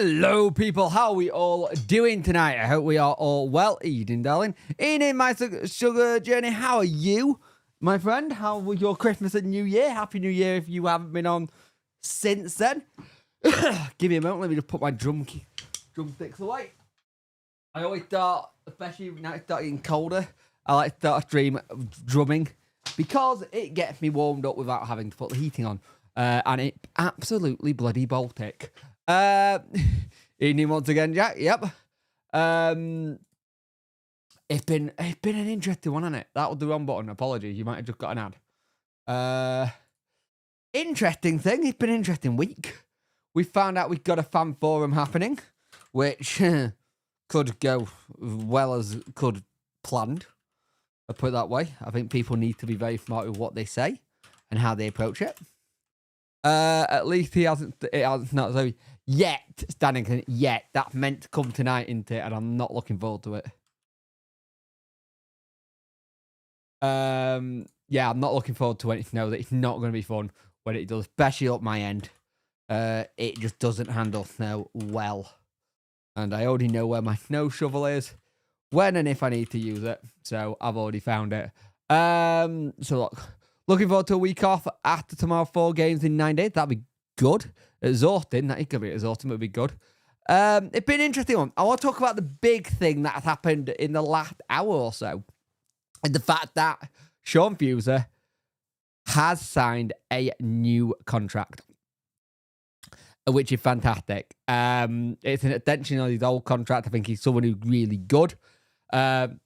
Hello, people. How are we all doing tonight? I hope we are all well. Eden, darling. In my sugar journey, how are you, my friend? How was your Christmas and New Year? Happy New Year if you haven't been on since then. Give me a moment. Let me just put my drumsticks away. I always start, especially now it's starting getting colder, I like to start a stream drumming because it gets me warmed up without having to put the heating on. And it absolutely bloody Baltic. Evening once again, Jack. Yep. It's been an interesting one, hasn't it? That was the wrong button. Apologies. You might have just got an ad. Interesting thing. It's been an interesting week. We found out we've got a fan forum happening, which could go well as could planned. I'll put it that way. I think people need to be very smart with what they say and how they approach it. At least it hasn't not so yet standing yet. That's meant to come tonight, isn't it? And I'm not looking forward to it. Yeah, I'm not looking forward to it. Know that it's not going to be fun when it does, especially up my end. It just doesn't handle snow well, and I already know where my snow shovel is, when and if I need to use it. So I've already found it. So look. Looking forward to a week off after tomorrow. 4 games in 9 days. That'd be good. Exhausting. That is going to be exhausting, but it'd be good. It's been an interesting one. I want to talk about the big thing that has happened in the last hour or so. And the fact that Sean Fuser has signed a new contract, which is fantastic. It's an extension on his old contract. I think he's someone who's really good. So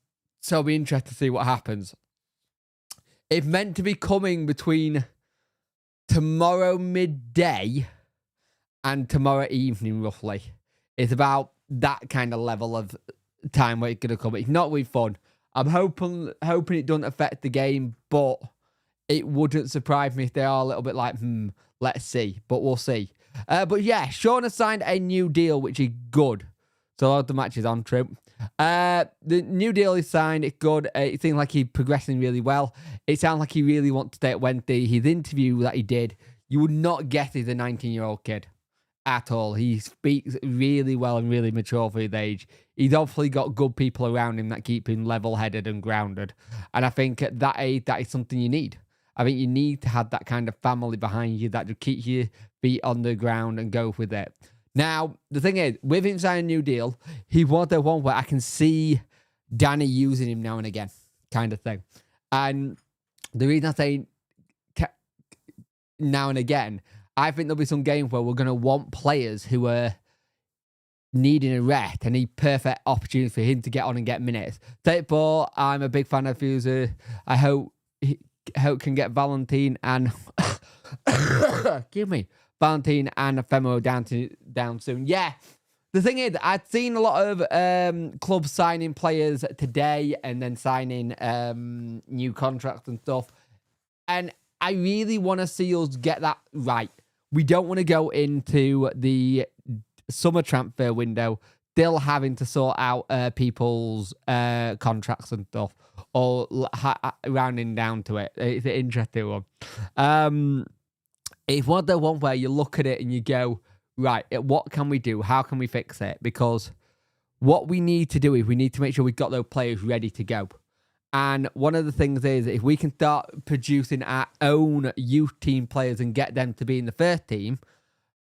it'll be interesting to see what happens. It's meant to be coming between tomorrow midday and tomorrow evening, roughly. It's about that kind of level of time where it's going to come. It's not really fun. I'm hoping it doesn't affect the game, but it wouldn't surprise me if they are a little bit like, let's see. But we'll see. But yeah, Sean has signed a new deal, which is good. So a lot of the matches on true. The new deal is signed. It's good. It seems like he's progressing really well. It sounds like he really wants to stay at Wednesday. His interview that he did, you would not guess he's a 19-year-old kid at all. He speaks really well and really mature for his age. He's obviously got good people around him that keep him level-headed and grounded. And I think at that age, that is something you need. I think you need to have that kind of family behind you that just keep your feet on the ground and go with it. Now, the thing is, with him signing a new deal, he was the one where I can see Danny using him now and again, kind of thing. And the reason I say now and again, I think there'll be some games where we're going to want players who are needing a rest and need perfect opportunities for him to get on and get minutes. Therefore, I'm a big fan of Fuser. I hope can get Valentine and... Excuse me. Valentine and Ephemeral down soon. Yeah, the thing is, I've seen a lot of clubs signing players today and then signing new contracts and stuff. And I really want to see us get that right. We don't want to go into the summer transfer window still having to sort out people's contracts and stuff, or rounding down to it. It's an interesting one. It's one of the ones where you look at it and you go, right, what can we do? How can we fix it? Because what we need to do is we need to make sure we've got those players ready to go. And one of the things is, if we can start producing our own youth team players and get them to be in the first team,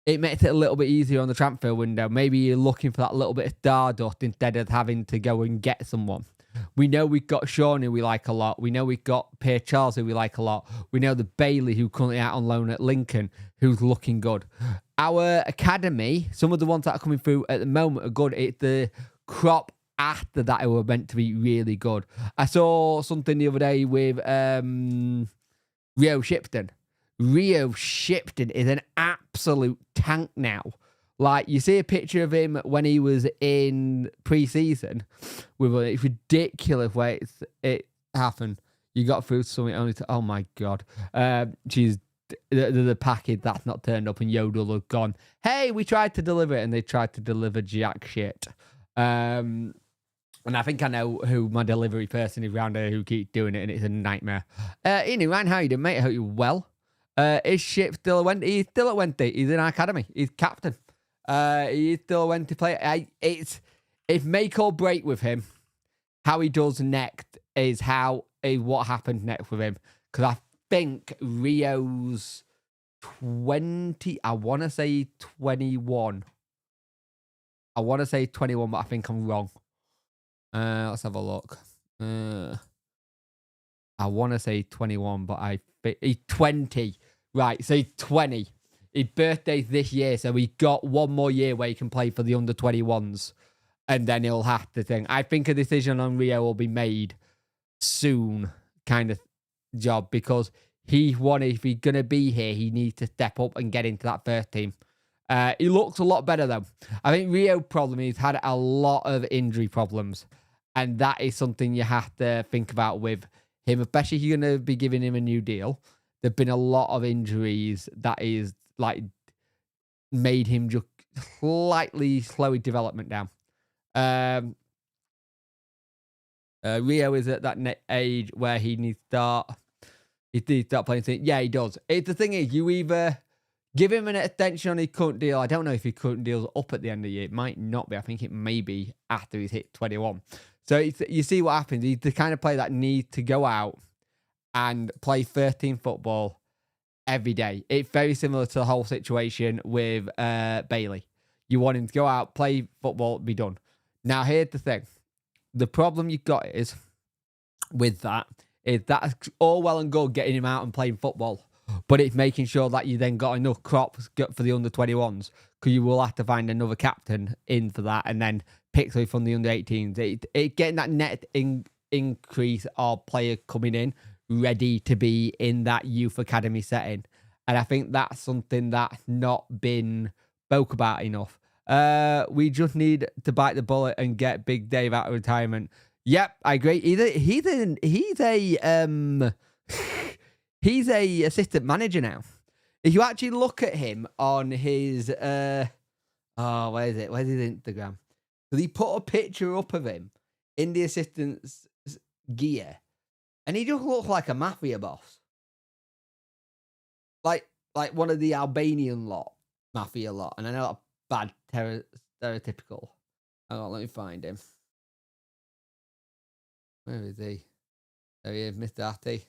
it makes it a little bit easier on the transfer window. Maybe you're looking for that little bit of stardust instead of having to go and get someone. We know we've got Sean, who we like a lot. We know we've got Pierre Charles, who we like a lot. We know the Bailey, who's currently out on loan at Lincoln, who's looking good. Our academy, some of the ones that are coming through at the moment are good. It's the crop after that who are meant to be really good. I saw something the other day with Rio Shipton. Rio Shipton is an absolute tank now. Like, you see a picture of him when he was in pre-season. It's ridiculous where it happened. You got through something only to... Oh, my God. Geez, the package that's not turned up and Yodel have gone, hey, we tried to deliver it, and they tried to deliver jack shit. And I think I know who my delivery person is around here who keeps doing it, and it's a nightmare. Anyway, Ryan, how you doing, mate? I hope you're well. Is Ship still at Wednesday? He's still at Wednesday. He's in our academy. He's captain. He still went to play. It's make or break with him. How he does next is what happened next with him. Because I think Rio's 20. I want to say 21. I want to say 21, but I think I'm wrong. Let's have a look. I want to say 21, but I think he's 20. Right, so he's 20. His birthday's this year, so he got one more year where he can play for the under 21s. And then he'll have to think. I think a decision on Rio will be made soon, kind of job, because if he's going to be here, he needs to step up and get into that first team. He looks a lot better, though. I think Rio problem, he's had a lot of injury problems. And that is something you have to think about with him, especially if you're going to be giving him a new deal. There've been a lot of injuries that is like made him just slightly slow his development down. Rio is at that age where he needs to start playing. Yeah, he does. The thing is, you either give him an extension on his current deal. I don't know if his current deal's up at the end of the year. It might not be. I think it may be after he's hit 21. So you see what happens. He's the kind of player that needs to go out and play 13 football every day. It's very similar to the whole situation with Bailey. You want him to go out, play football, be done. Now, here's the thing. The problem you've got is that's all well and good getting him out and playing football, but it's making sure that you then got enough crops for the under 21s, because you will have to find another captain in for that and then pick somebody from the under 18s. Getting that net increase of player coming in ready to be in that youth academy setting. And I think that's something that's not been spoke about enough. We just need to bite the bullet and get Big Dave out of retirement. Yep, I agree. He's a assistant manager now. If you actually look at him on his where is it? Where's his Instagram? So he put a picture up of him in the assistant's gear, and he just looks like a mafia boss, like one of the Albanian mafia lot. And I know that's bad, stereotypical. Hang on, let me find him. Where is he? There he is, Mr. Atty.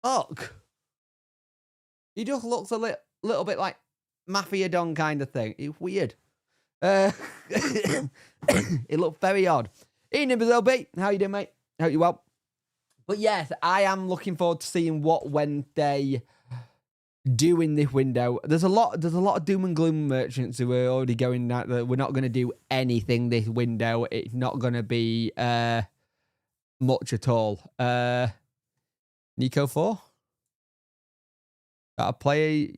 Look, he just looks a little bit like Mafia Don kind of thing. It's weird. It looked very odd. Evening, Bizobi. How you doing, mate? Hope you well. But yes, I am looking forward to seeing what Wednesday do in this window. There's a lot of doom and gloom merchants who are already going that we're not going to do anything this window. It's not going to be much at all. Nico 4? Got a player.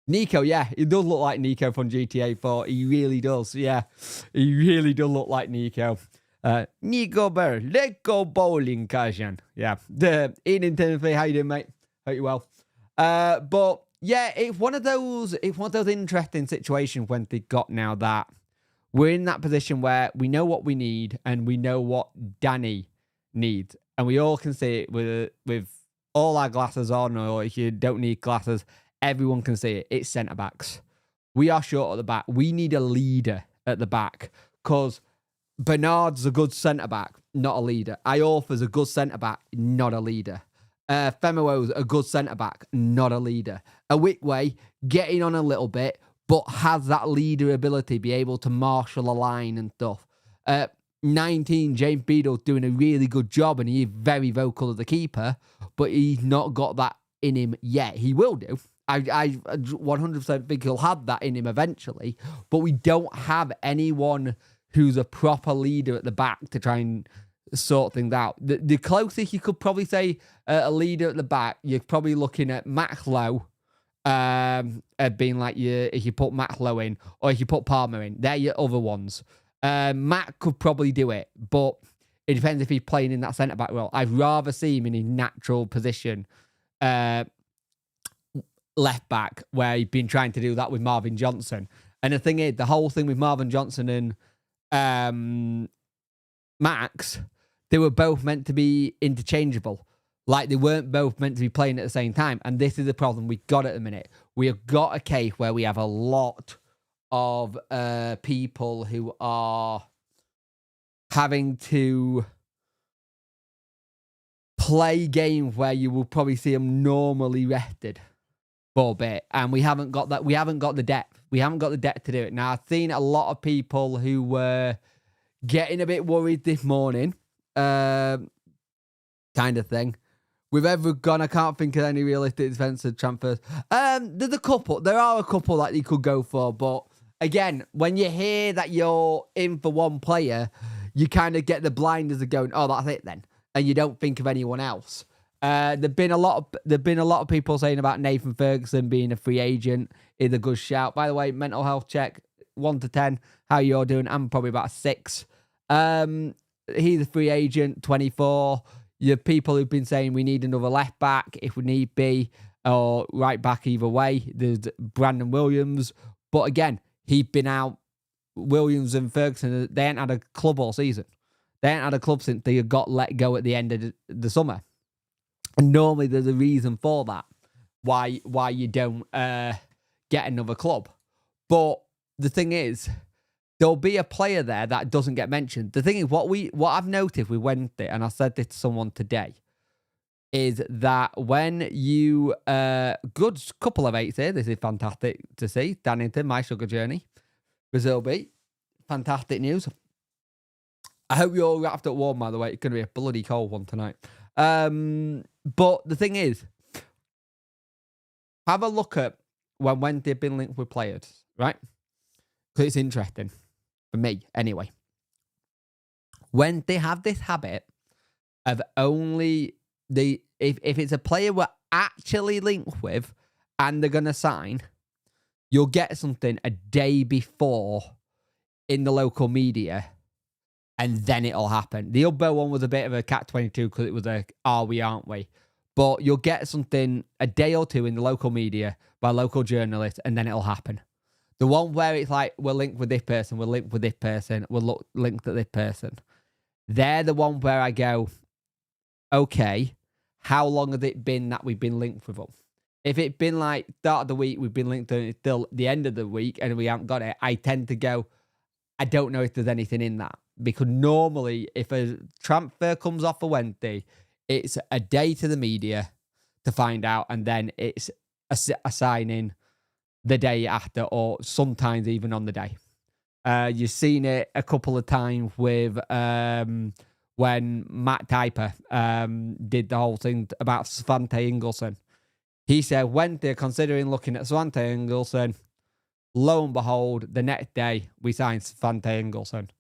Nico, yeah, he does look like Nico from GTA 4. He really does, yeah. He really does look like Nico. Nico Bear, let's go bowling, Kajan. Yeah. Ian Timothy, how you doing, mate? Hope you well. But yeah, it's one of those interesting situations when they got now that we're in that position where we know what we need and we know what Danny needs. And we all can see it with all our glasses on, or if you don't need glasses, everyone can see it. It's centre-backs. We are short at the back. We need a leader at the back, because Bernard's a good centre-back, not a leader. Iorfa's a good centre-back, not a leader. Femero's a good centre-back, not a leader. Awickway, getting on a little bit, but has that leader ability, be able to marshal a line and stuff. 19, James Beadle's doing a really good job, and he's very vocal as the keeper, but he's not got that in him yet. He will do. I 100% think he'll have that in him eventually, but we don't have anyone who's a proper leader at the back to try and sort things out. The closest you could probably say a leader at the back, you're probably looking at Matt Lowe, being like if you put Matt Lowe in, or if you put Palmer in. They're your other ones. Matt could probably do it, but it depends if he's playing in that centre-back role. I'd rather see him in his natural position, left back, where he's been trying to do that with Marvin Johnson. And the thing is, the whole thing with Marvin Johnson and Max, they were both meant to be interchangeable. Like they weren't both meant to be playing at the same time. And this is the problem we got at the minute. We have got a case where we have a lot of people who are having to play games where you will probably see them normally rested for a bit. And we haven't got that. We haven't got the depth. We haven't got the depth to do it. Now, I've seen a lot of people who were getting a bit worried this morning. Kind of thing. With everyone, I can't think of any realistic defensive transfers. There's a couple. There are a couple that you could go for. But again, when you hear that you're in for one player, you kind of get the blinders of going, oh, that's it then. And you don't think of anyone else. There've been a lot of people saying about Nathan Ferguson being a free agent is a good shout. By the way, mental health check 1 to 10. How you're doing? I'm probably about a 6. He's a free agent, 24. Your people who've been saying we need another left back if we need be, or right back either way. There's Brandon Williams, but again, he's been out. Williams and Ferguson, they ain't had a club all season. They ain't had a club since they got let go at the end of the summer. And normally there's a reason for that, why you don't get another club. But the thing is, there'll be a player there that doesn't get mentioned. The thing is, what I've noticed with Wednesday, and I said this to someone today, is that when you good couple of 8s here. This is fantastic to see. Dannington, my sugar journey, Brazil beat, fantastic news. I hope you're all wrapped up warm, by the way. It's going to be a bloody cold one tonight. But the thing is, have a look at when they've been linked with players, right? Because it's interesting. For me, anyway. When they have this habit of only... If it's a player we're actually linked with and they're going to sign, you'll get something a day before in the local media, and then it'll happen. The Ubbo one was a bit of a catch-22 because it was a are we, aren't we? But you'll get something a day or two in the local media by local journalists, and then it'll happen. The one where it's like, we're linked with this person, we're linked with this person, we're linked to this person. They're the one where I go, okay, how long has it been that we've been linked with them? If it's been like start of the week, we've been linked to it till the end of the week and we haven't got it, I tend to go, I don't know if there's anything in that. Because normally, if a transfer comes off a Wednesday, it's a day to the media to find out, and then it's a signing the day after, or sometimes even on the day. You've seen it a couple of times with when Matt Typer did the whole thing about Svante Ingolson. He said, when they're considering looking at Svante Ingolson, lo and behold, the next day we signed Svante Ingolson.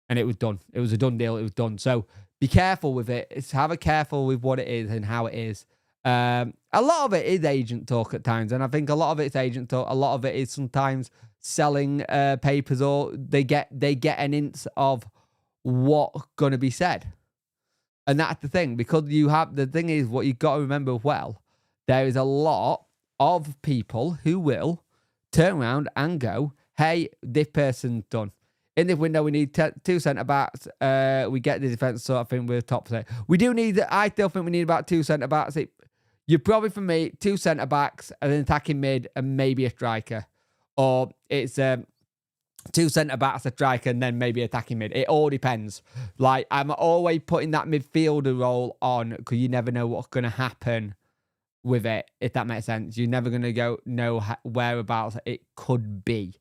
And it was done. It was a done deal. It was done. So be careful with it. Have a careful with what it is and how it is. A lot of it is agent talk at times, and I think a lot of it's agent talk. A lot of it is sometimes selling papers, or they get an hint of what's going to be said, and that's the thing. Because the thing is, what you've got to remember as well, there is a lot of people who will turn around and go, "Hey, this person's done." In this window, we need 2 centre-backs. We get the defence sort of thing with top set. We do need... I still think we need about 2 centre-backs. You're probably, for me, 2 centre-backs, an attacking mid, and maybe a striker. Or it's 2 centre-backs, a striker, and then maybe attacking mid. It all depends. Like, I'm always putting that midfielder role on because you never know what's going to happen with it, if that makes sense. You're never going to know whereabouts it could be.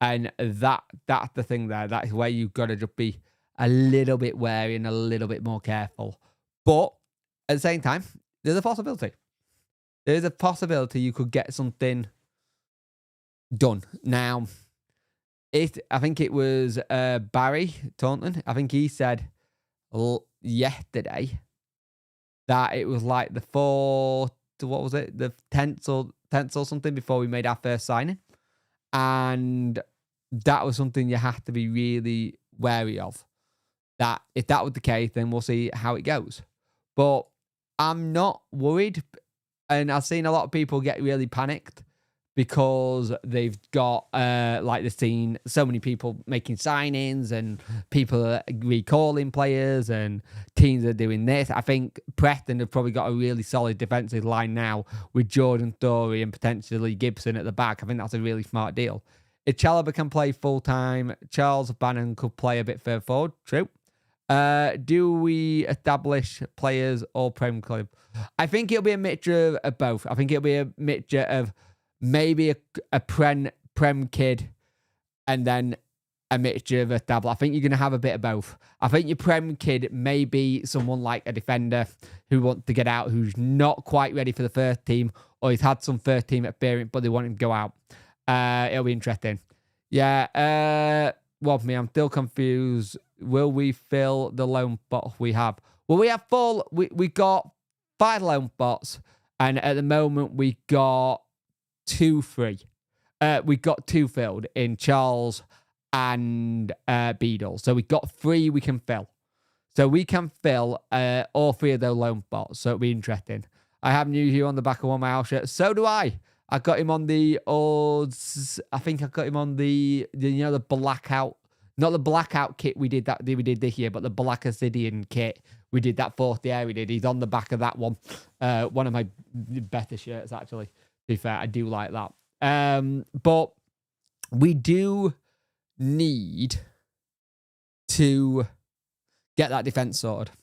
And that's the thing there. That's where you've got to just be a little bit wary and a little bit more careful. But at the same time, there's a possibility. There's a possibility you could get something done. Now, I think it was Barry Taunton. I think he said yesterday that it was like the 10th or something before we made our first signing. And that was something you have to be really wary of. That if that was the case, then we'll see how it goes. But I'm not worried. And I've seen a lot of people get really panicked because they've got, like they've seen so many people making signings and people are recalling players and teams are doing this. I think Preston have probably got a really solid defensive line now with Jordan Thorey and potentially Gibson at the back. I think that's a really smart deal. If Chalobah can play full-time, Charles Bannon could play a bit further forward. True. Do we establish players or Prem Club? I think it'll be a mixture of both. I think it'll be a mixture of maybe a Prem kid and then a mixture of a double. I think you're going to have a bit of both. I think your Prem kid may be someone like a defender who wants to get out, who's not quite ready for the first team, or he's had some first team experience, but they want him to go out. It'll be interesting. Yeah, well, me, I'm still confused. Will we fill the loan spot we have? Well, we have we got 5 loan spots, and at the moment we got 2 free. We got 2 filled in Charles and Beadle. So we got 3 we can fill. So we can fill all 3 of those loan spots. So it'll be interesting. I have New Hugh on the back of one of my house shirts. So do I. I got him on the odds. I think I got him on the the blackout. Not the blackout kit we did this year, but the Black Obsidian kit. We did that 4th year we did. He's on the back of that one. One of my better shirts, actually. To be fair, I do like that. But we do need to get that defense sorted.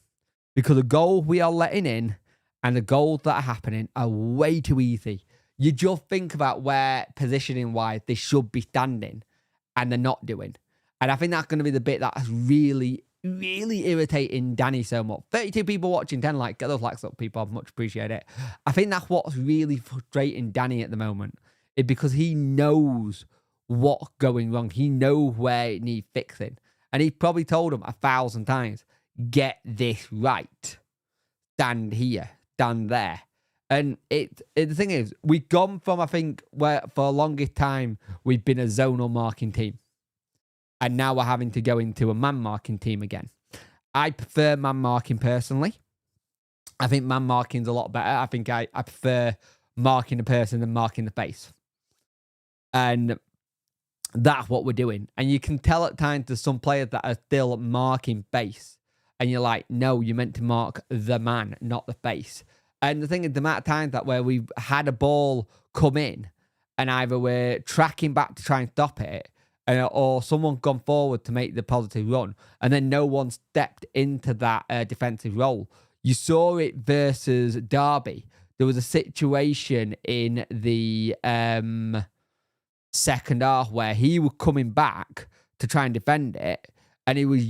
Because the goal we are letting in and the goals that are happening are way too easy. You just think about where positioning-wise they should be standing and they're not doing. And I think that's going to be the bit that's really, really irritating Danny so much. 32 people watching, 10 likes. Get those likes up, people. I much appreciate it. I think that's what's really frustrating Danny at the moment. It's because he knows what's going wrong. He knows where it needs fixing. And he probably told him 1,000 times, get this right. Stand here. Stand there. And the thing is, we've gone from, I think, where for the longest time, we've been a zonal marking team. And now we're having to go into a man marking team again. I prefer man marking personally. I think man marking's a lot better. I think I prefer marking a person than marking the face. And that's what we're doing. And you can tell at times there's some players that are still marking face. And you're like, no, you're meant to mark the man, not the face. And the thing is, the amount of times that where we've had a ball come in and either we're tracking back to try and stop it, or someone gone forward to make the positive run, and then no one stepped into that defensive role. You saw it versus Derby. There was a situation in the second half where he was coming back to try and defend it, and he was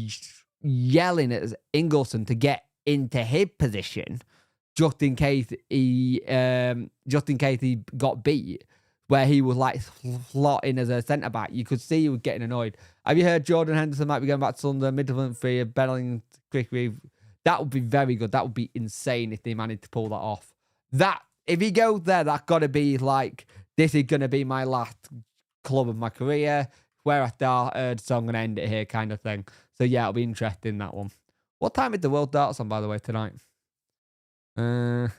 yelling at Ingleson to get into his position just in case he got beat, where he was like slotting as a centre back. You could see he was getting annoyed. Have you heard Jordan Henderson might be going back to Sunderland, Midland free, Bellingham quickly? That would be very good. That would be insane if they managed to pull that off. That, if he goes there, that's got to be like, this is going to be my last club of my career. Where I started, so I'm going to end it here kind of thing. So yeah, it'll be interesting, that one. What time is the World Darts on, by the way, tonight? 7:30.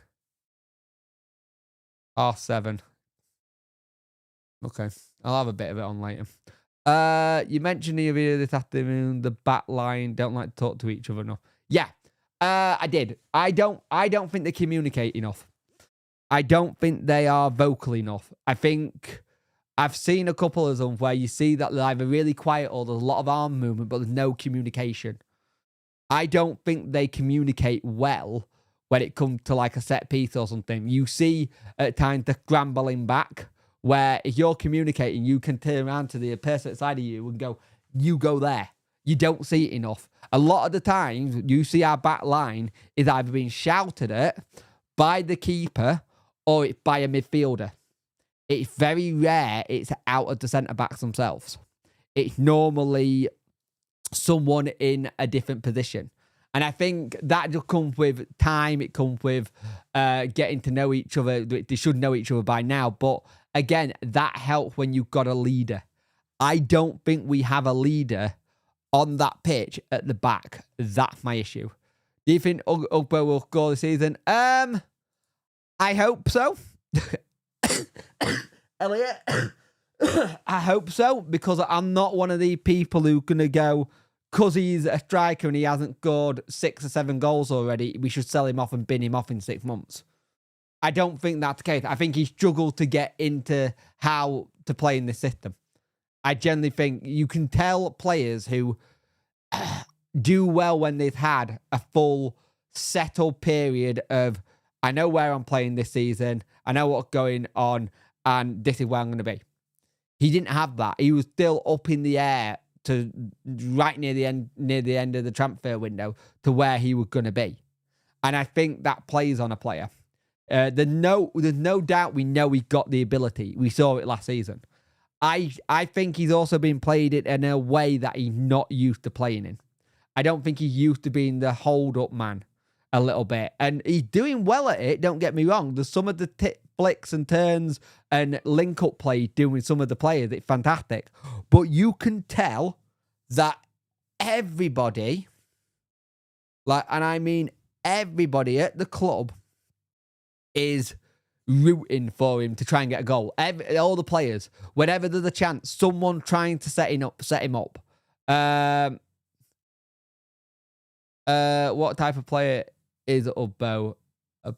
Okay, I'll have a bit of it on later. You mentioned in your video this afternoon the back line don't like to talk to each other enough. Yeah, I did. I don't think they communicate enough. I don't think they are vocal enough. I think I've seen a couple of them where you see that they're either really quiet or there's a lot of arm movement, but there's no communication. I don't think they communicate well when it comes to like a set piece or something. You see at times the scrambling back, where if you're communicating, you can turn around to the person side of you and go, you go there. You don't see it enough. A lot of the times, you see our back line is either being shouted at by the keeper or it's by a midfielder. It's very rare it's out of the centre-backs themselves. It's normally someone in a different position. And I think that just comes with time. It comes with getting to know each other. They should know each other by now. But again, that helps when you've got a leader. I don't think we have a leader on that pitch at the back. That's my issue. Do you think Ugbo will score this season? I hope so. Elliot, I hope so, because I'm not one of the people who going to go, because he's a striker and he hasn't scored 6 or 7 goals already, we should sell him off and bin him off in 6 months. I don't think that's the case. I think he struggled to get into how to play in this system. I generally think you can tell players who do well when they've had a full settled period of, I know where I'm playing this season, I know what's going on, and this is where I'm going to be. He didn't have that. He was still up in the air to right near the end of the transfer window to where he was going to be. And I think that plays on a player. There's no doubt we know he got the ability. We saw it last season. I think he's also been played it in a way that he's not used to playing in. I don't think he's used to being the hold-up man a little bit. And he's doing well at it, don't get me wrong. There's some of the flicks and turns and link-up play doing some of the players. It's fantastic. But you can tell that everybody, and I mean everybody at the club, is rooting for him to try and get a goal. All the players, whenever there's a chance, someone trying to set him up. What type of player is Ubbo? A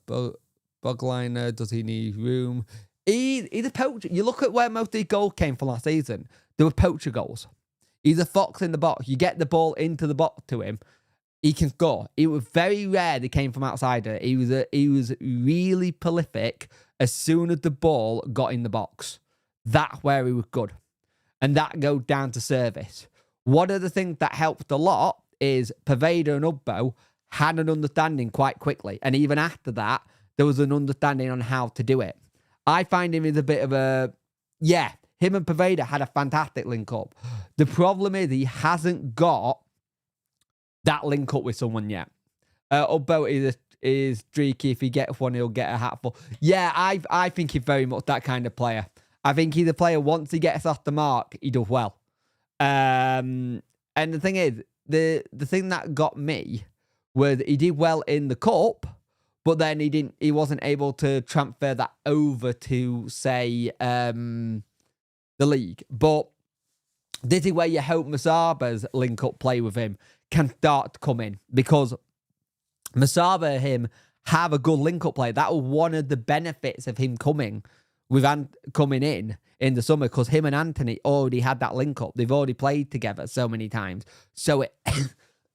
bugliner? Does he need room? He's a poacher. You look at where most of the goals came from last season. They were poacher goals. He's a fox in the box. You get the ball into the box to him, he can score. It was very rare they came from outside. He was really prolific as soon as the ball got in the box. That's where he was good. And that goes down to service. One of the things that helped a lot is Poveda and Ubbo had an understanding quite quickly. And even after that, there was an understanding on how to do it. I find him as a bit of a... Yeah, him and Poveda had a fantastic link-up. The problem is he hasn't got that link up with someone yet. Ubbo is streaky. If he gets one, he'll get a hatful. Yeah, I think he's very much that kind of player. I think he's a player, once he gets off the mark, he does well. And the thing is, the thing that got me was he did well in the cup, but then he wasn't able to transfer that over to, say, the league. But this is where you hope Masaba's link-up play with him can start to come in, because Masaba and him have a good link-up play. That was one of the benefits of him coming in the summer, because him and Anthony already had that link-up. They've already played together so many times. So it,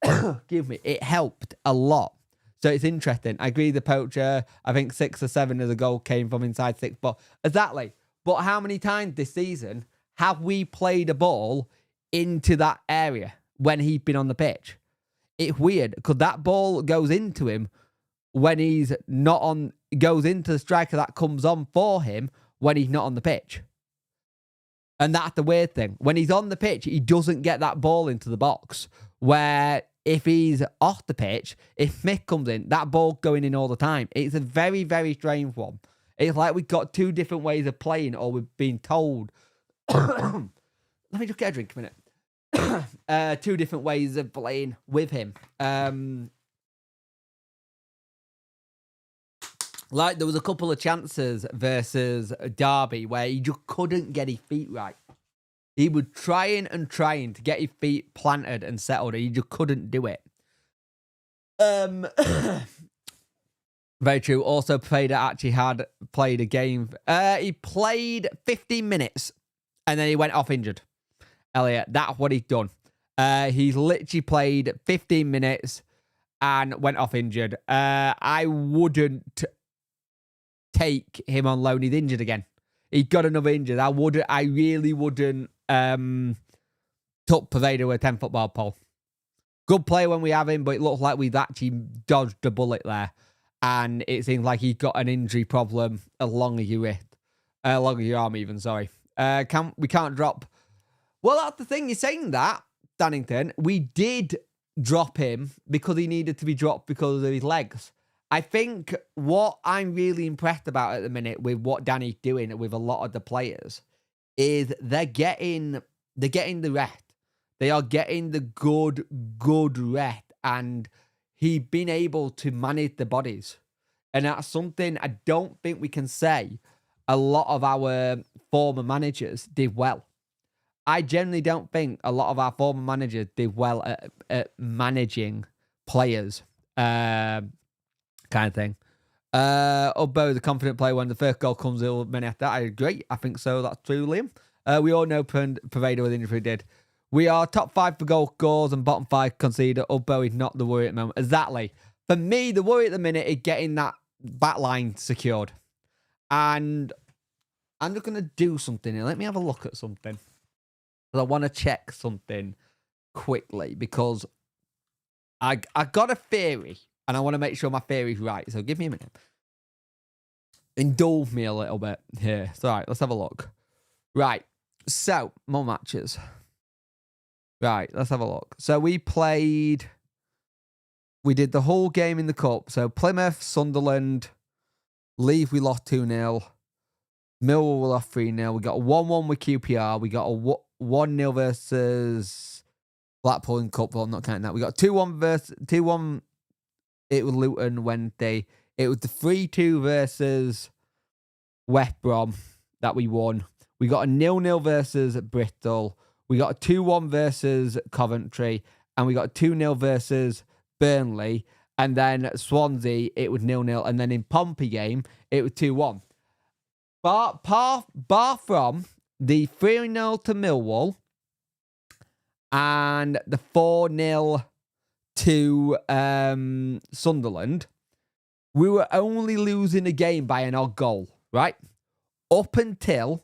it helped a lot. So it's interesting. I agree, the poacher, I think 6 or 7 of the goal came from inside 6. But exactly. But how many times this season have we played a ball into that area when he's been on the pitch? It's weird, because that ball goes into him when he's not on, goes into the striker that comes on for him when he's not on the pitch. And that's the weird thing. When he's on the pitch, he doesn't get that ball into the box. Where if he's off the pitch, if Smith comes in, that ball's going in all the time. It's a very, very strange one. It's like we've got 2 different ways of playing, or we've been told. Let me just get a drink a minute. 2 different ways of playing with him. Like, there was a couple of chances versus Derby where he just couldn't get his feet right. He was trying to get his feet planted and settled, and he just couldn't do it. Very true. Also, Poveda actually had played a game. He played 15 minutes, and then he went off injured. Elliot, that's what he's done. He's literally played 15 minutes and went off injured. I wouldn't take him on loan. He's injured again. He got another injured. I really wouldn't took Poveda with a 10 football pole. Good player when we have him, but it looks like we've actually dodged a bullet there. And it seems like he's got an injury problem along your wrist. Along your arm even, sorry. We can't drop. Well, that's the thing. You're saying that, Dannington. We did drop him because he needed to be dropped because of his legs. I think what I'm really impressed about at the minute with what Danny's doing with a lot of the players is they're getting the rest. They are getting the good rest, and he's been able to manage the bodies. And that's something I don't think we can say a lot of our former managers did well. I generally don't think a lot of our former managers did well at managing players, kind of thing. Ubbo, the confident player, when the first goal comes, he'll many after that. I agree. I think so. That's true, Liam. We all know Pervado with injury did. We are top 5 for goal scores and bottom 5 conceded. Ubbo is not the worry at the moment. Exactly. For me, the worry at the minute is getting that back line secured. And I'm just going to do something here. Let me have a look at something. I want to check something quickly because I got a theory and I want to make sure my theory is right. So give me a minute. Indulge me a little bit here. So, all right, let's have a look. Right. So, more matches. Right, let's have a look. So we did the whole game in the cup. So Plymouth, Sunderland, Leeds, we lost 2-0. Millwall, we lost 3-0. We got a 1-1 with QPR. We got a 1-0 versus Blackpool in Cup. Well, I'm not counting that. We got 2-1 it was Luton Wednesday. It was the 3-2 versus West Brom that we won. We got a 0-0 versus Bristol. We got a 2-1 versus Coventry. And we got a 2-0 versus Burnley. And then Swansea, it was 0-0. And then in Pompey game, it was 2-1. Bar from the 3-0 to Millwall and the 4-0 to Sunderland, we were only losing a game by an odd goal, right? Up until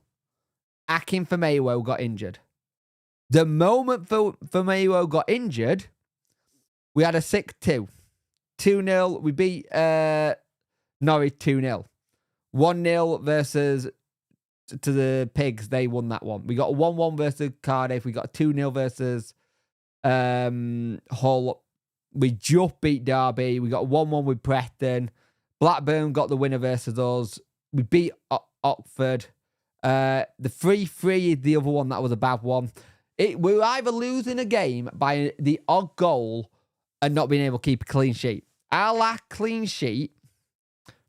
Akin Famayo got injured. The moment Famayo got injured, we had a 6-2. 2-0, we beat Norwich 2-0. 1-0 versus to the Pigs. They won that one. We got a 1-1 versus Cardiff. We got a 2-0 versus Hull. We just beat Derby. We got a 1-1 with Preston. Blackburn got the winner versus us. We beat Oxford. The 3-3 is the other one that was a bad one. We were either losing a game by the odd goal and not being able to keep a clean sheet. Our last clean sheet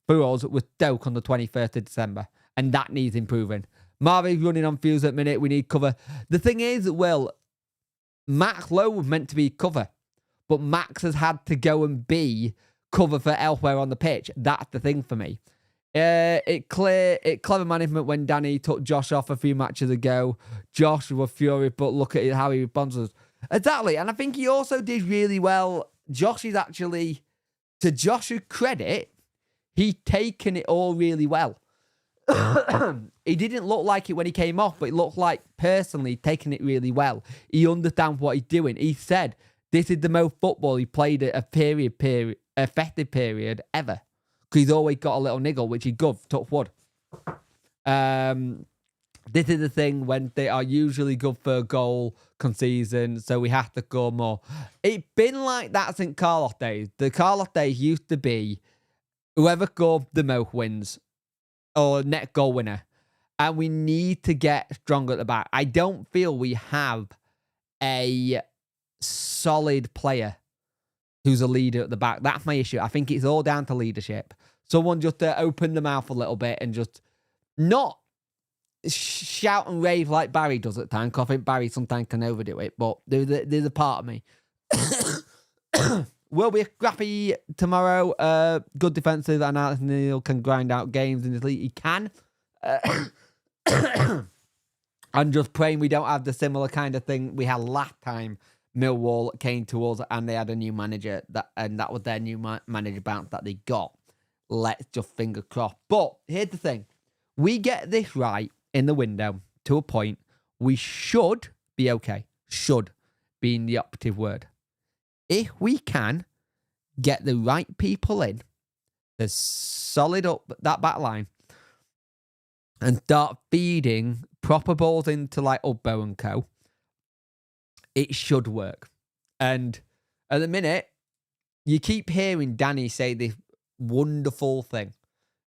for us was Stoke on the 21st of December, and that needs improving. Marvin's running on fuels at the minute. We need cover. The thing is, Will, Max Lowe was meant to be cover, but Max has had to go and be cover for elsewhere on the pitch. That's the thing for me. Clever management when Danny took Josh off a few matches ago. Josh was furious, but look at how he responds to us. Exactly, and I think he also did really well. Josh is actually, to Josh's credit, he's taken it all really well. He didn't look like it when he came off, but it looked like personally taking it really well. He understands what he's doing. He said this is the most football he played at a effective period ever. Because he's always got a little niggle, which is good, touch wood. This is the thing when they are usually good for a goal concession, so we have to go more. It's been like that since Carlos days. The Carlos days used to be whoever scored the most wins, or net goal winner. And we need to get stronger at the back. I don't feel we have a solid player who's a leader at the back. That's my issue. I think it's all down to leadership. Someone just to open the mouth a little bit and just not shout and rave like Barry does at times. I think Barry sometimes can overdo it, but there's a part of me. Will be scrappy tomorrow. Good defensive, and Alex Neil can grind out games in this league. He can. I'm just praying we don't have the similar kind of thing we had last time Millwall came to us and they had a new manager, and that was their new manager bounce that they got. Let's just finger crossed. But here's the thing. We get this right in the window to a point. We should be okay. Should being the operative word. If we can get the right people in, to solid up that back line, and start feeding proper balls into like Ubbo and co, it should work. And at the minute, you keep hearing Danny say this wonderful thing.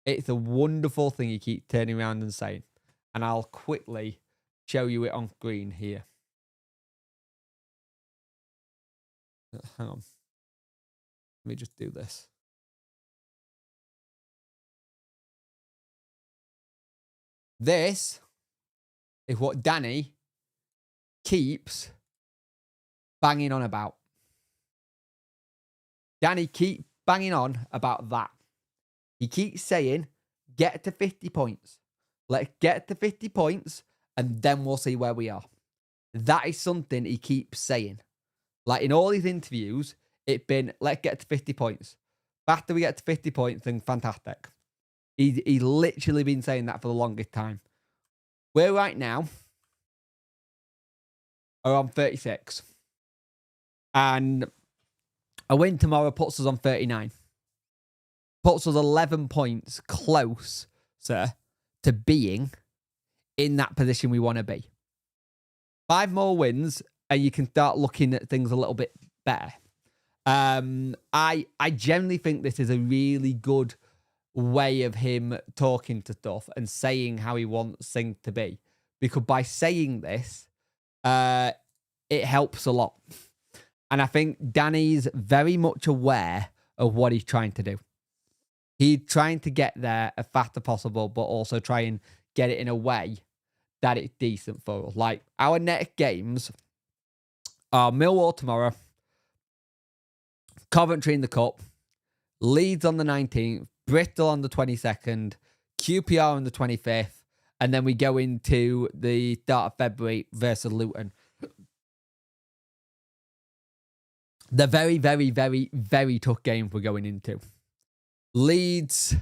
It's a wonderful thing he keeps turning around and saying. And I'll quickly show you it on screen here. Hang on. Let me just do this. This is what Danny keeps banging on about. Danny keeps banging on about that. He keeps saying, get to 50 points. Let's get to 50 points, and then we'll see where we are. That is something he keeps saying. Like, in all his interviews, it's been, let's get to 50 points. After we get to 50 points, then fantastic. He's literally been saying that for the longest time. We're right now on 36. And a win tomorrow puts us on 39. Puts us 11 points closer to being in that position we want to be. 5 more wins, and you can start looking at things a little bit better. I generally think this is a really good way of him talking to stuff and saying how he wants things to be. Because by saying this, it helps a lot. And I think Danny's very much aware of what he's trying to do. He's trying to get there as fast as possible, but also try and get it in a way that it's decent for us. Like, our next games are Millwall tomorrow, Coventry in the Cup, Leeds on the 19th, Bristol on the 22nd, QPR on the 25th, and then we go into the start of February versus Luton. The very, very, very, very tough game we're going into. Leeds.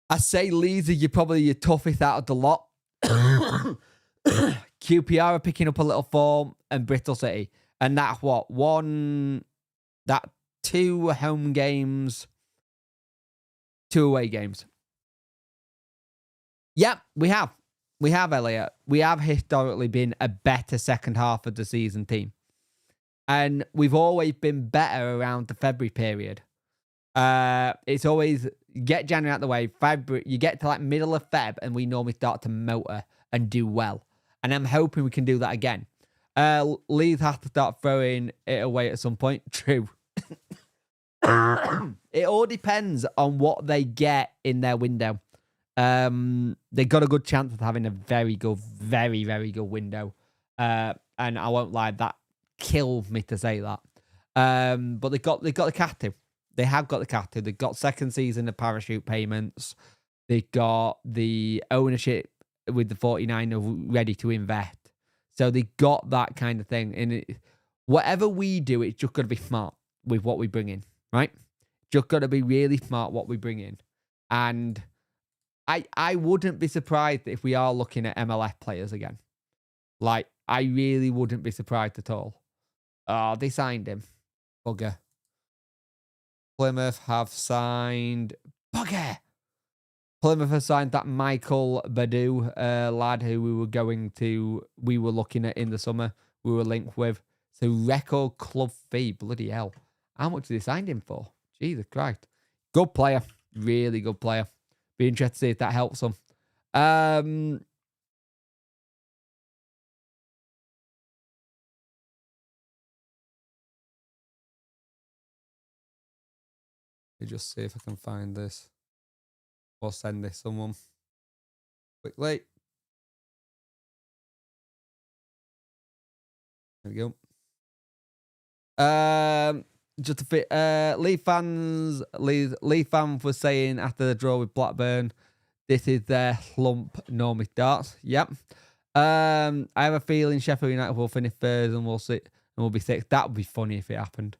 I say Leeds are probably your toughest out of the lot. QPR are picking up a little form, and Bristol City. And that's what? 2 home games, 2 away games. Yep, we have. We have, Elliot. We have historically been a better second half of the season team. And we've always been better around the February period. It's always, get January out of the way, February, you get to like middle of Feb, and we normally start to motor and do well. And I'm hoping we can do that again. Leeds have to start throwing it away at some point. True. It all depends on what they get in their window. They got a good chance of having a very good, very, very good window. And I won't lie, that killed me to say that. But they got the cash to. They have got the cash to. They've got second season of parachute payments. They got the ownership with the 49 ready to invest. So they got that kind of thing. And whatever we do, it's just got to be smart with what we bring in, right? Just got to be really smart what we bring in. And I wouldn't be surprised if we are looking at MLS players again. Like, I really wouldn't be surprised at all. Oh, they signed him. Bugger. Plymouth have signed... Bugger! Plymouth have signed that Michael Badu lad who we were looking at in the summer. We were linked with. So, record club fee. Bloody hell. How much did they sign him for? Jesus Christ. Good player. Really good player. Be interested to see if that helps them. Let me just see if I can find this. Or send this someone. Quickly. There we go. Just a bit. Leeds fans was saying after the draw with Blackburn, this is their slump normally starts. Yep. I have a feeling Sheffield United will finish third and we'll be sixth. That would be funny if it happened.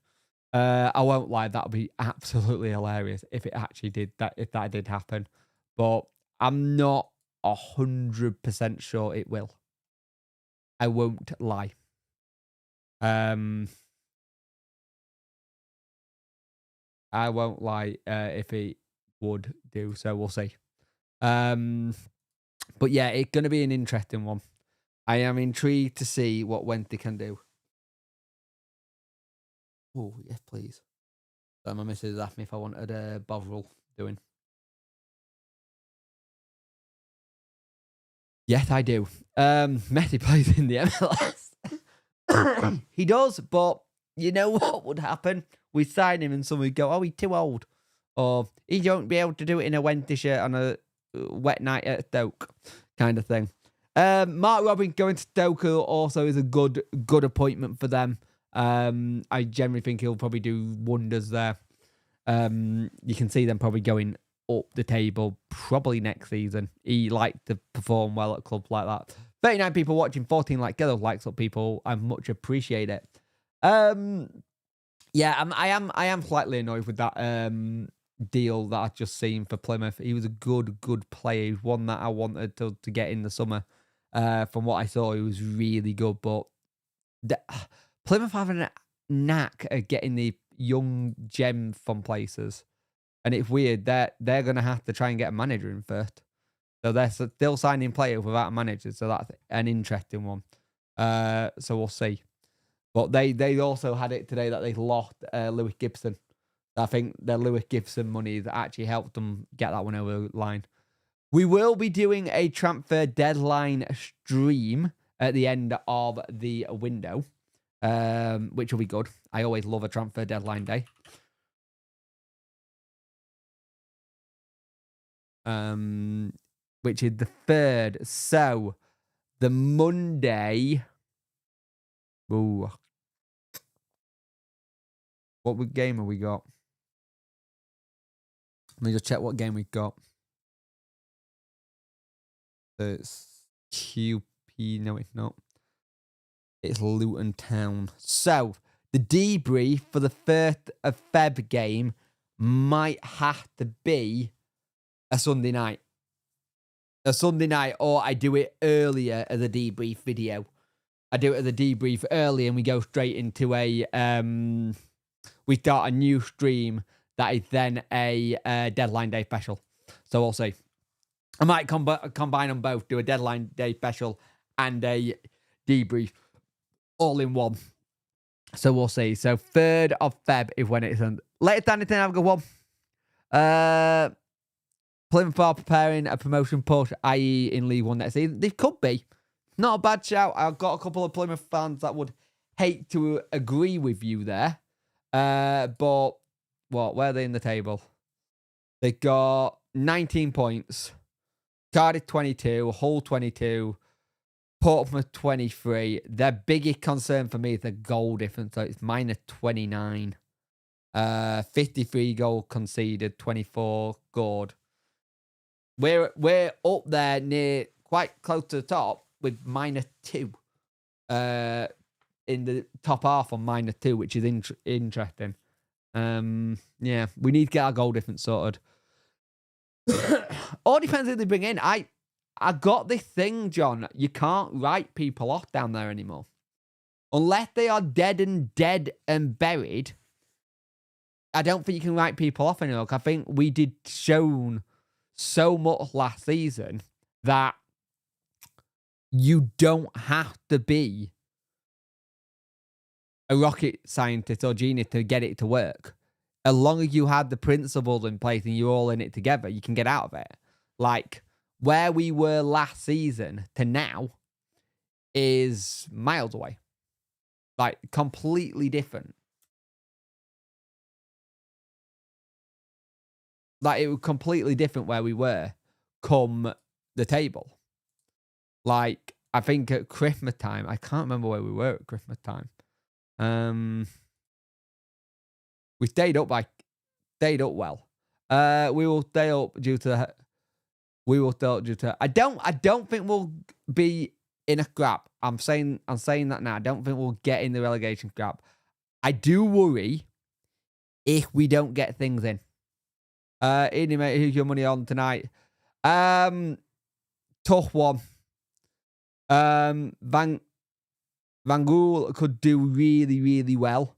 I won't lie, that would be absolutely hilarious if it actually did that. If that did happen, but I'm not 100% sure it will. I won't lie. I won't lie if it would do, so we'll see. But yeah, it's going to be an interesting one. I am intrigued to see what Wednesday can do. Oh, yes, please. So my missus asked me if I wanted Bovril doing. Yes, I do. Messi plays in the MLS. He does, but you know what would happen? We sign him and someone would go, oh, he's too old. Or he won't be able to do it in a Wednesday shirt on a wet night at Stoke kind of thing. Mark Robin going to Stoke also is a good appointment for them. I generally think he'll probably do wonders there. You can see them probably going up the table probably next season. He liked to perform well at clubs like that. 39 people watching, 14 like. Get those likes up, people. I much appreciate it. Yeah, I am slightly annoyed with that deal that I've just seen for Plymouth. He was a good player. He was one that I wanted to get in the summer. From what I saw, he was really good. But Plymouth having a knack at getting the young gem from places. And it's weird. They're going to have to try and get a manager in first. So they're still signing players without a manager. So that's an interesting one. So we'll see. But they also had it today that they lost Lewis Gibson. I think the Lewis Gibson money that actually helped them get that one over the line. We will be doing a transfer deadline stream at the end of the window, which will be good. I always love a transfer deadline day. Which is the 3rd. So, the Monday... Ooh. What game have we got? Let me just check what game we've got. It's QP. No, it's not. It's Luton Town. So, the debrief for the 1st of Feb game might have to be a Sunday night. A Sunday night, or I do it earlier as a debrief video. I do it as a debrief early and we go straight into a... we start a new stream that is then a deadline day special. So we'll see. I might combine them both, do a deadline day special and a debrief all in one. So we'll see. So 3rd of Feb is when it's on. Latest anything, have a good one. Plymouth are preparing a promotion push, i.e. in League One next season. They could be. Not a bad shout. I've got a couple of Plymouth fans that would hate to agree with you there. But where are they in the table? They got 19 points. Cardiff 22, Hull 22, Portsmouth 23. Their biggest concern for me is the goal difference. So it's minus 29. 53 goal conceded, 24 scored. We're up there near quite close to the top with minus 2. In the top half on minus 2, which is interesting. Yeah, we need to get our goal difference sorted. All depends who they bring in. I got this thing, John. You can't write people off down there anymore. Unless they are dead and buried, I don't think you can write people off anymore. I think we did shown so much last season that you don't have to be a rocket scientist or genius to get it to work. As long as you have the principles in place and you're all in it together, you can get out of it. Like, where we were last season to now is miles away. Like, completely different. Like, it was completely different where we were come the table. Like, I think at Christmas time, I can't remember where we were at Christmas time. We stayed up well. We will stay up due to. I don't think we'll be in a scrap. I'm saying that now. I don't think we'll get in the relegation scrap. I do worry if we don't get things in. Edie, mate, who's your money on tonight? Tough one. Van Gool could do really, really well.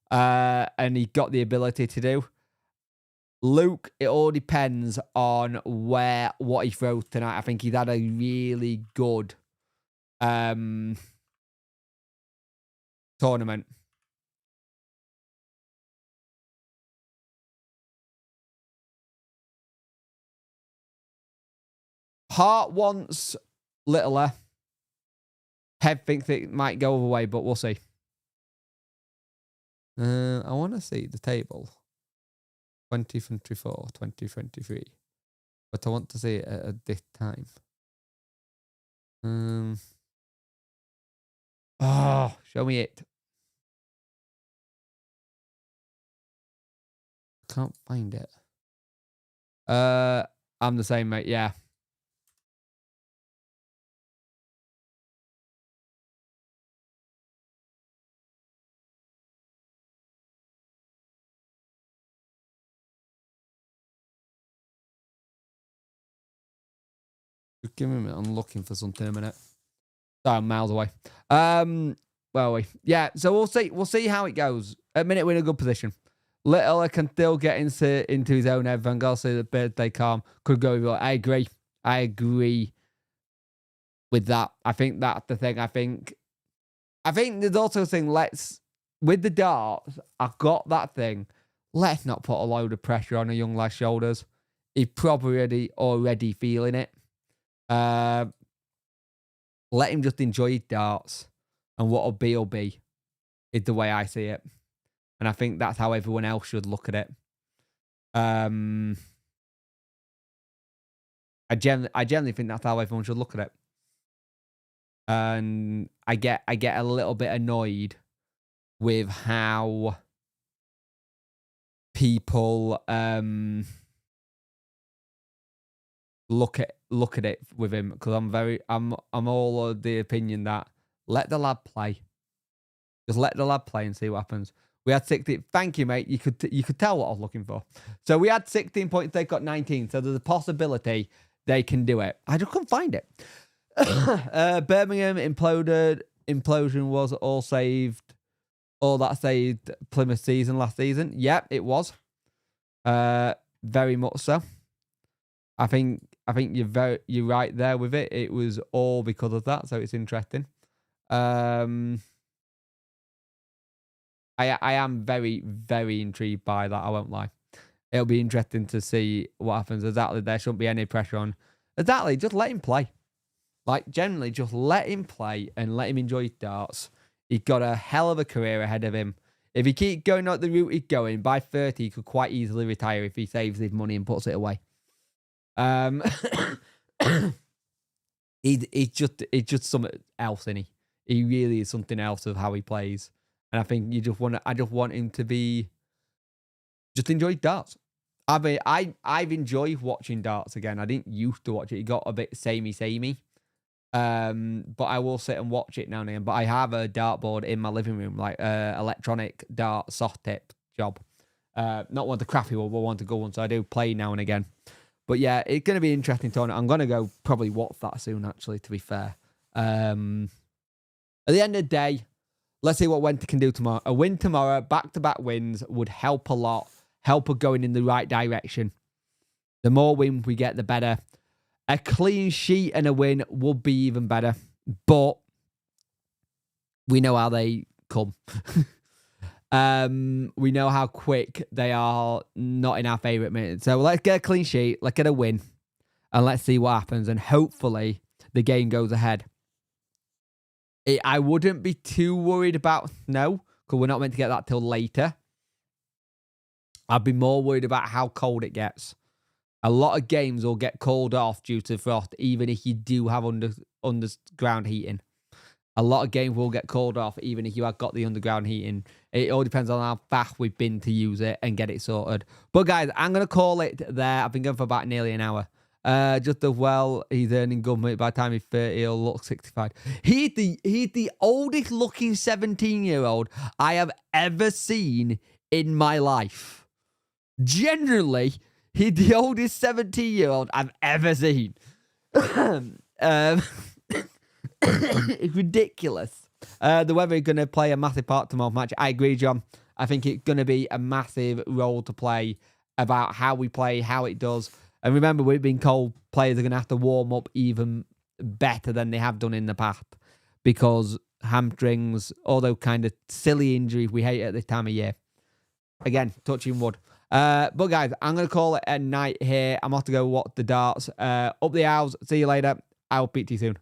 And he got the ability to do. Luke, it all depends on what he throws tonight. I think he's had a really good tournament. Hart wants Littler. Head thinks it might go away, but we'll see. I want to see the table. 2024, 2023, but I want to see it at this time. Oh, show me it. Can't find it. I'm the same, mate. Yeah. Just give me a minute. I'm looking for something a minute. Sorry, I'm miles away. Where are we? Yeah, so we'll see. We'll see how it goes. At the minute, we're in a good position. Little can still get into his own head. Van Gaal say the birthday calm could go over. I agree. I agree with that. I think that's the thing. I think there's also a thing. With the darts, I've got that thing. Let's not put a load of pressure on a young lad's shoulders. He's probably already feeling it. Let him just enjoy his darts, and what'll be is the way I see it. And I think that's how everyone else should look at it. I generally think that's how everyone should look at it. And I get a little bit annoyed with how people look at it with him, because I'm all of the opinion that let the lad play. Just let the lad play and see what happens. We had 16. Thank you, mate. You could tell what I was looking for. So we had 16 points. They've got 19. So there's a possibility they can do it. I just couldn't find it. Birmingham implosion was all saved. All that saved Plymouth season last season. Yep, it was. Very much so. I think you're right there with it. It was all because of that. So it's interesting. I am very, very intrigued by that. I won't lie. It'll be interesting to see what happens. Exactly, there shouldn't be any pressure on. Exactly, just let him play. Like, generally, just let him play and let him enjoy his darts. He's got a hell of a career ahead of him. If he keeps going out the route he's going, by 30, he could quite easily retire if he saves his money and puts it away. He's just something else, isn't he? He really is something else of how he plays. And I think I just want him to be, just enjoy darts. I've enjoyed watching darts again. I didn't used to watch it. It got a bit samey. But I will sit and watch it now and again. But I have a dartboard in my living room, like electronic dart soft tip job. Not one of the crappy one, but one of the good ones. So I do play now and again. But yeah, it's going to be an interesting tournament. I'm going to go probably watch that soon, actually, to be fair. At the end of the day, let's see what Wente can do tomorrow. A win tomorrow, back-to-back wins, would help a lot. Help her going in the right direction. The more wins we get, the better. A clean sheet and a win would be even better. But we know how they come. We know how quick they are not in our favourite minutes. So let's get a clean sheet. Let's get a win. And let's see what happens. And hopefully the game goes ahead. I wouldn't be too worried about... No, because we're not meant to get that till later. I'd be more worried about how cold it gets. A lot of games will get called off due to frost, even if you do have underground heating. A lot of games will get called off, even if you have got the underground heating. It all depends on how fast we've been to use it and get it sorted. But guys, I'm going to call it there. I've been going for about nearly an hour. Just as well, he's earning government. By the time he's 30, he'll look 65. He's the oldest looking 17-year-old I have ever seen in my life. Generally, he's the oldest 17-year-old I've ever seen. It's ridiculous. The weather is going to play a massive part tomorrow's match. I agree, John. I think it's going to be a massive role to play about how we play, how it does. And remember, we've been told players are going to have to warm up even better than they have done in the past, because hamstrings, all those kind of silly injuries we hate at this time of year. Again, touching wood. But guys, I'm going to call it a night here. I'm off to go watch the darts. Up the hours. See you later. I'll speak to you soon.